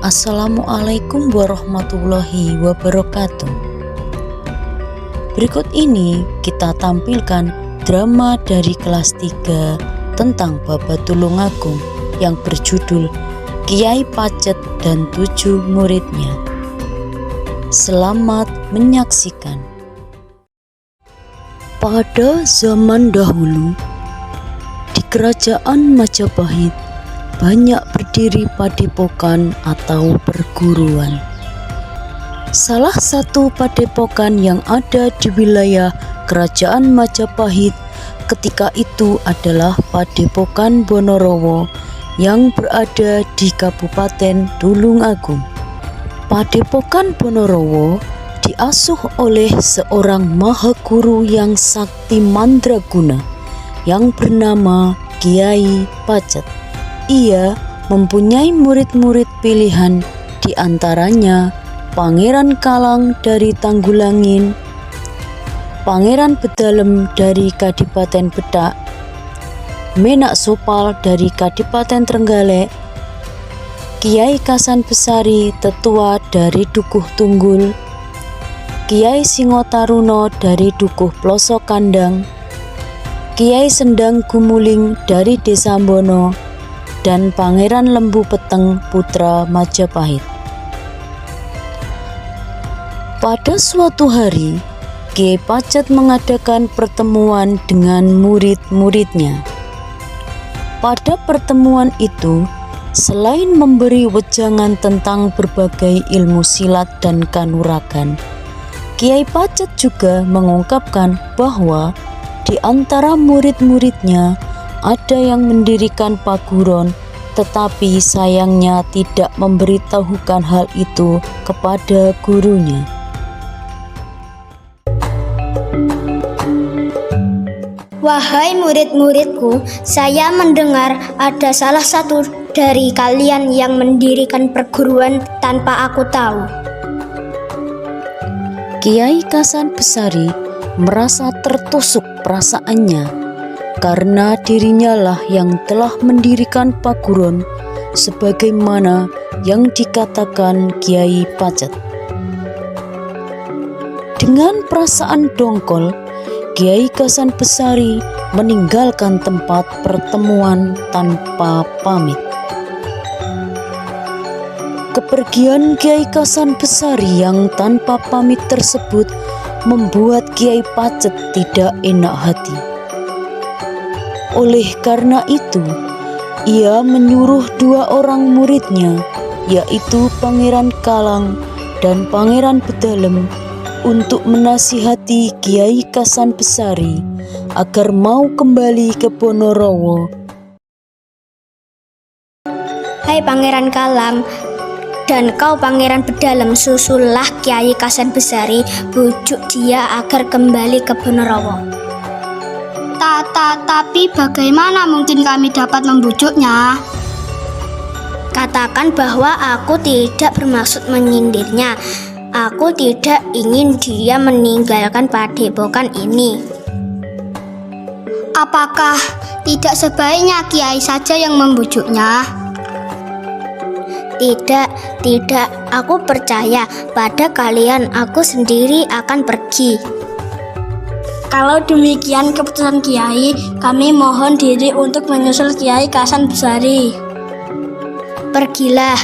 Assalamualaikum warahmatullahi wabarakatuh. Berikut ini kita tampilkan drama dari kelas 3 tentang Baba Tulungagung yang berjudul Kiai Pacet dan 7 Muridnya. Selamat menyaksikan. Pada zaman dahulu, di kerajaan Majapahit banyak berdiri padepokan atau perguruan. Salah satu padepokan yang ada di wilayah kerajaan Majapahit ketika itu adalah Padepokan Bonorowo yang berada di Kabupaten Tulungagung. Padepokan Bonorowo diasuh oleh seorang mahaguru yang sakti mandraguna yang bernama Kiai Pacet. Ia mempunyai murid-murid pilihan, di antaranya Pangeran Kalang dari Tanggulangin, Pangeran Bedalem dari Kadipaten Bedak, Menak Sopal dari Kadipaten Trenggalek, Kiai Kasan Besari Tetua dari Dukuh Tunggul, Kiai Singotaruno dari Dukuh Plosok Kandang, Kiai Sendang Gumuling dari Desa Bono, dan Pangeran Lembu Peteng putra Majapahit. Pada suatu hari, Kiai Pacet mengadakan pertemuan dengan murid-muridnya. Pada pertemuan itu, selain memberi wejangan tentang berbagai ilmu silat dan kanuragan, Kiai Pacet juga mengungkapkan bahwa di antara murid-muridnya ada yang mendirikan paguron, tetapi sayangnya tidak memberitahukan hal itu kepada gurunya. Wahai murid-muridku, saya mendengar ada salah satu dari kalian yang mendirikan perguruan tanpa aku tahu. Kiai Kasan Besari merasa tertusuk perasaannya karena dirinya lah yang telah mendirikan paguron sebagaimana yang dikatakan Kiai Pacet. Dengan perasaan dongkol, Kiai Kasan Besari meninggalkan tempat pertemuan tanpa pamit. Kepergian Kiai Kasan Besari yang tanpa pamit tersebut membuat Kiai Pacet tidak enak hati. Oleh karena itu, ia menyuruh 2 orang muridnya, yaitu Pangeran Kalang dan Pangeran Bedalem, untuk menasihati Kiai Kasan Besari agar mau kembali ke Bonorowo. Hai Pangeran Kalang dan kau Pangeran Bedalem, susullah Kiai Kasan Besari, bujuk dia agar kembali ke Bonorowo. Tapi bagaimana mungkin kami dapat membujuknya? Katakan bahwa aku tidak bermaksud menyindirnya. Aku tidak ingin dia meninggalkan padepokan ini. Apakah tidak sebaiknya Kiai saja yang membujuknya? Tidak, aku percaya pada kalian. Aku sendiri akan pergi. Kalau demikian keputusan Kiai, kami mohon diri untuk menyusul Kiai Kasan Besari. Pergilah.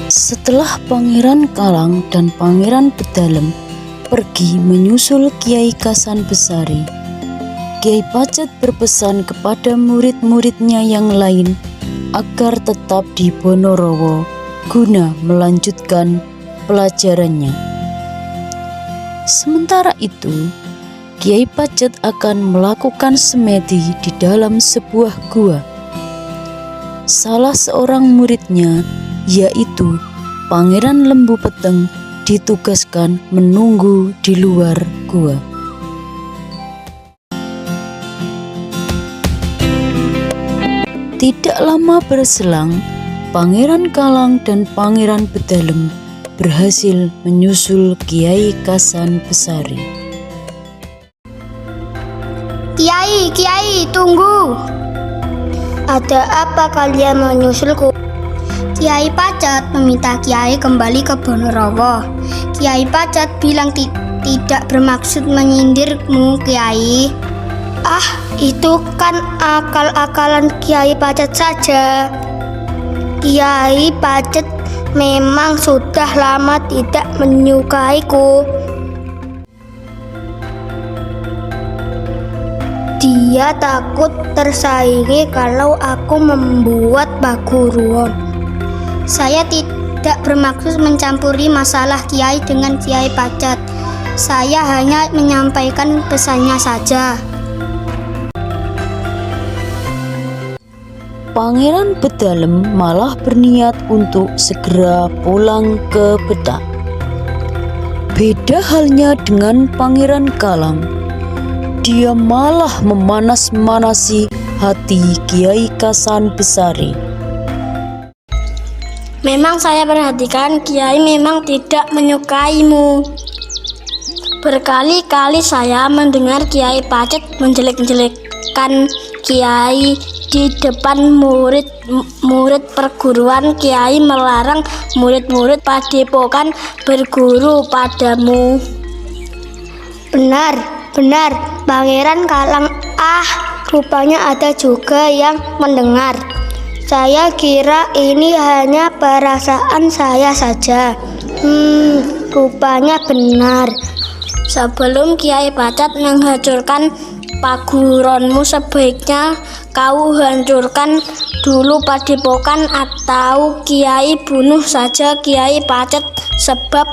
Setelah Pangeran Kalang dan Pangeran Bedalem pergi menyusul Kiai Kasan Besari, Kiai Pacet berpesan kepada murid-muridnya yang lain agar tetap di Bonorowo guna melanjutkan pelajarannya. Sementara itu, Kiai Pacet akan melakukan semedi di dalam sebuah gua. Salah seorang muridnya, yaitu Pangeran Lembu Peteng, ditugaskan menunggu di luar gua. Tidak lama berselang, Pangeran Kalang dan Pangeran Bedalem berhasil menyusul Kiai Kasan Besari. Kiai, tunggu. Ada apa kalian menyusulku? Kiai Pacet meminta Kiai kembali ke Bonorowo. Kiai Pacet bilang tidak bermaksud menyindirmu, Kiai. Ah, itu kan akal-akalan Kiai Pacet saja. Kiai Pacet memang sudah lama tidak menyukaiku. Dia takut tersaingi kalau aku membuat paguruan. Saya tidak bermaksud mencampuri masalah Kiai dengan Kiai Pacet. Saya hanya menyampaikan pesannya saja. Pangeran Bedalem malah berniat untuk segera pulang ke Bedak. Beda halnya dengan Pangeran Kalang. Dia malah memanas-manasi hati Kiai Kasan Besari. Memang saya perhatikan Kiai memang tidak menyukaimu. Berkali-kali saya mendengar Kiai Pacet menjelek-jelekkan Kiai di depan murid perguruan. Kiai melarang murid-murid padepokan berguru padamu. Benar, Pangeran Kalang. Rupanya ada juga yang mendengar. Saya kira ini hanya perasaan saya saja. Rupanya benar. Sebelum Kiai Pacet menghancurkan paguronmu, sebaiknya kau hancurkan dulu padepokan, atau Kiai bunuh saja Kiai Pacet. Sebab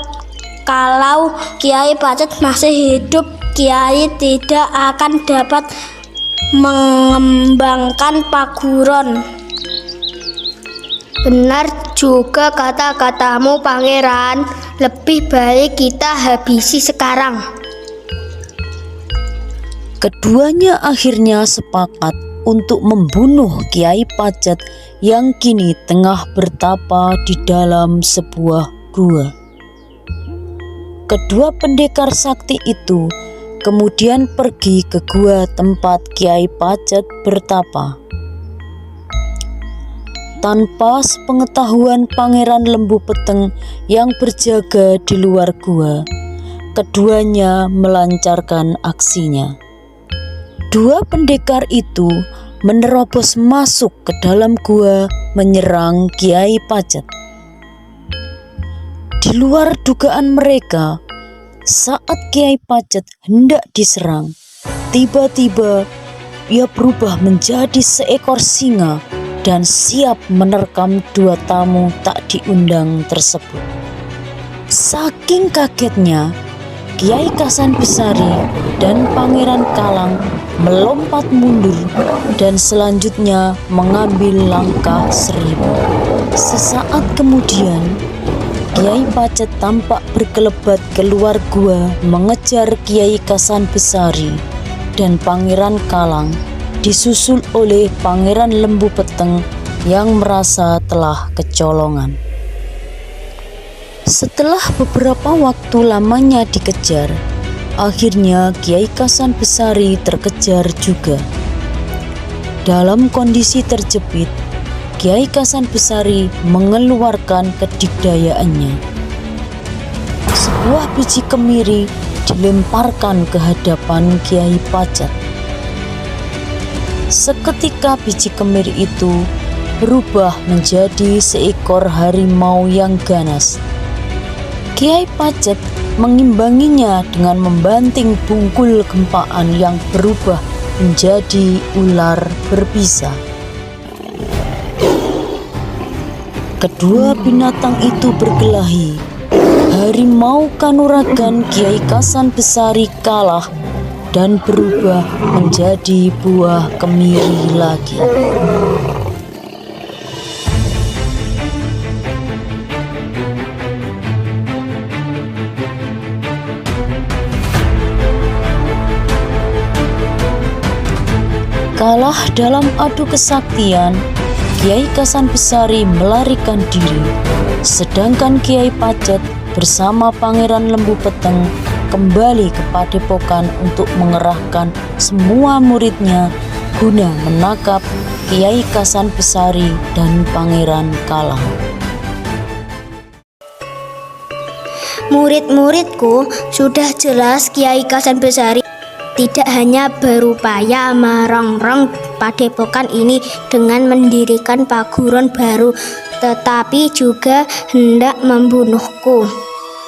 kalau Kiai Pacet masih hidup, Kiai tidak akan dapat mengembangkan paguron. Benar juga kata-katamu, Pangeran. Lebih baik kita habisi sekarang. Keduanya akhirnya sepakat untuk membunuh Kiai Pacet yang kini tengah bertapa di dalam sebuah gua. Kedua pendekar sakti itu kemudian pergi ke gua tempat Kiai Pacet bertapa. Tanpa sepengetahuan Pangeran Lembu Peteng yang berjaga di luar gua, keduanya melancarkan aksinya. Dua pendekar itu menerobos masuk ke dalam gua menyerang Kiai Pacet. Di luar dugaan mereka, saat Kiai Pacet hendak diserang, tiba-tiba ia berubah menjadi seekor singa dan siap menerkam dua tamu tak diundang tersebut. Saking kagetnya, Kiai Kasan Besari dan Pangeran Kalang melompat mundur dan selanjutnya mengambil langkah seribu. Sesaat kemudian, Kiai Pacet tampak berkelebat keluar gua mengejar Kiai Kasan Besari dan Pangeran Kalang, disusul oleh Pangeran Lembu Peteng yang merasa telah kecolongan. Setelah beberapa waktu lamanya dikejar, akhirnya Kiai Kasan Besari terkejar juga. Dalam kondisi terjepit, Kiai Kasan Besari mengeluarkan kedikdayaannya. Sebuah biji kemiri dilemparkan ke hadapan Kiai Pacet. Seketika biji kemiri itu berubah menjadi seekor harimau yang ganas. Kiai Pacet mengimbanginya dengan membanting bungkul gempaan yang berubah menjadi ular berbisa. Kedua binatang itu berkelahi. Harimau Kanuragan Kiai Kasan Besari kalah dan berubah menjadi buah kemiri lagi. Kalah dalam adu kesaktian, Kiai Kasan Besari melarikan diri, sedangkan Kiai Pacet bersama Pangeran Lembu Peteng kembali ke padepokan untuk mengerahkan semua muridnya guna menangkap Kiai Kasan Besari dan Pangeran Kalang. Murid-muridku, sudah jelas Kiai Kasan Besari tidak hanya berupaya merongrong padepokan ini dengan mendirikan paguron baru, tetapi juga hendak membunuhku.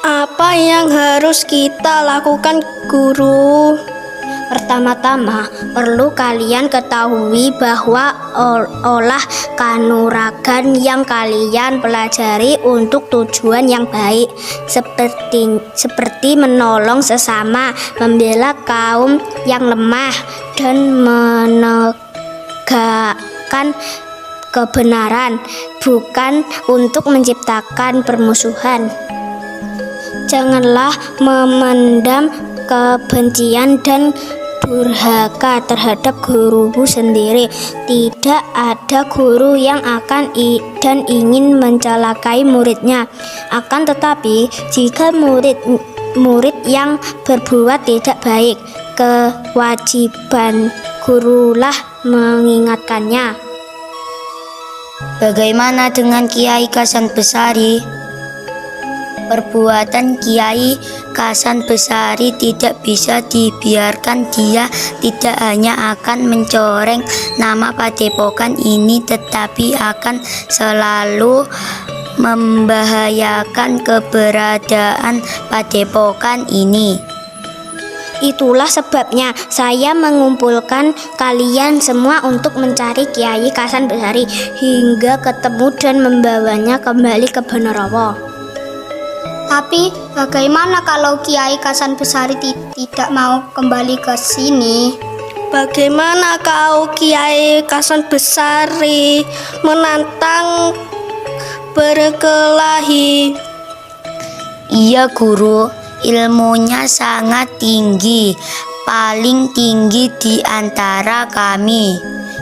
Apa yang harus kita lakukan, Guru? Pertama-tama, perlu kalian ketahui bahwa olah kanuragan yang kalian pelajari untuk tujuan yang baik, seperti menolong sesama, membela kaum yang lemah, dan menegakkan kebenaran, bukan untuk menciptakan permusuhan. Janganlah memendam kebencian dan durhaka terhadap gurumu sendiri. Tidak ada guru yang akan dan ingin mencelakai muridnya. Akan tetapi, jika murid yang berbuat tidak baik, kewajiban gurulah mengingatkannya. Bagaimana dengan Kiai Kasan Besari? Perbuatan Kiai Kasan Besari tidak bisa dibiarkan. Dia tidak hanya akan mencoreng nama padepokan ini, tetapi akan selalu membahayakan keberadaan padepokan ini. Itulah sebabnya saya mengumpulkan kalian semua untuk mencari Kiai Kasan Besari hingga ketemu dan membawanya kembali ke Benerowo. Tapi bagaimana kalau Kiai Kasan Besari tidak mau kembali ke sini? Bagaimana kau, Kiai Kasan Besari, menantang berkelahi? Iya, Guru, ilmunya sangat tinggi, paling tinggi di antara kami.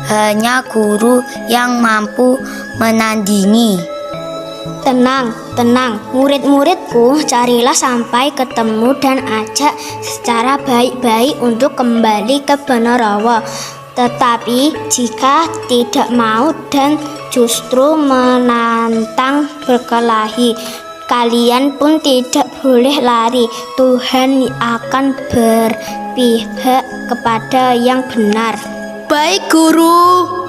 Hanya Guru yang mampu menandingi. Tenang, murid-muridku, carilah sampai ketemu dan ajak secara baik-baik untuk kembali ke Benerowo. Tetapi jika tidak mau dan justru menantang berkelahi, kalian pun tidak boleh lari. Tuhan akan berpihak kepada yang benar. Baik, Guru.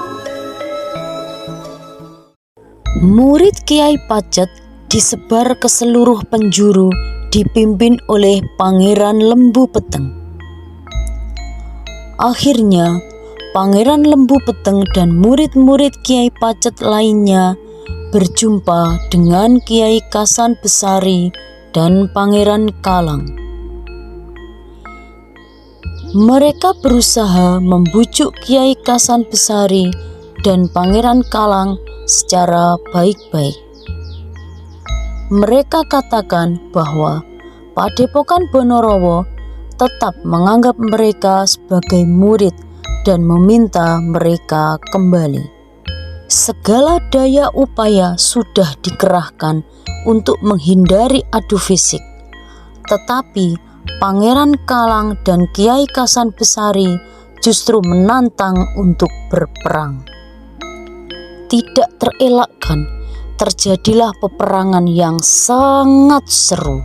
Murid Kiai Pacet disebar ke seluruh penjuru, dipimpin oleh Pangeran Lembu Peteng. Akhirnya, Pangeran Lembu Peteng dan murid-murid Kiai Pacet lainnya berjumpa dengan Kiai Kasan Besari dan Pangeran Kalang. Mereka berusaha membujuk Kiai Kasan Besari dan Pangeran Kalang secara baik-baik. Mereka katakan bahwa Padepokan Benerowo tetap menganggap mereka sebagai murid dan meminta mereka kembali. Segala daya upaya sudah dikerahkan untuk menghindari adu fisik, tetapi Pangeran Kalang dan Kiai Kasan Besari justru menantang untuk berperang. Tidak terelakkan, terjadilah peperangan yang sangat seru.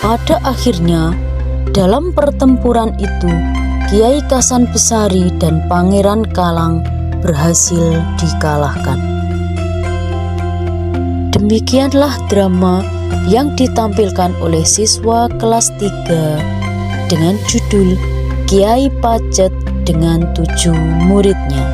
Pada akhirnya, dalam pertempuran itu, Kiai Kasan Besari dan Pangeran Kalang berhasil dikalahkan. Demikianlah drama yang ditampilkan oleh siswa kelas 3 dengan judul Kiai Pacet dengan 7 muridnya.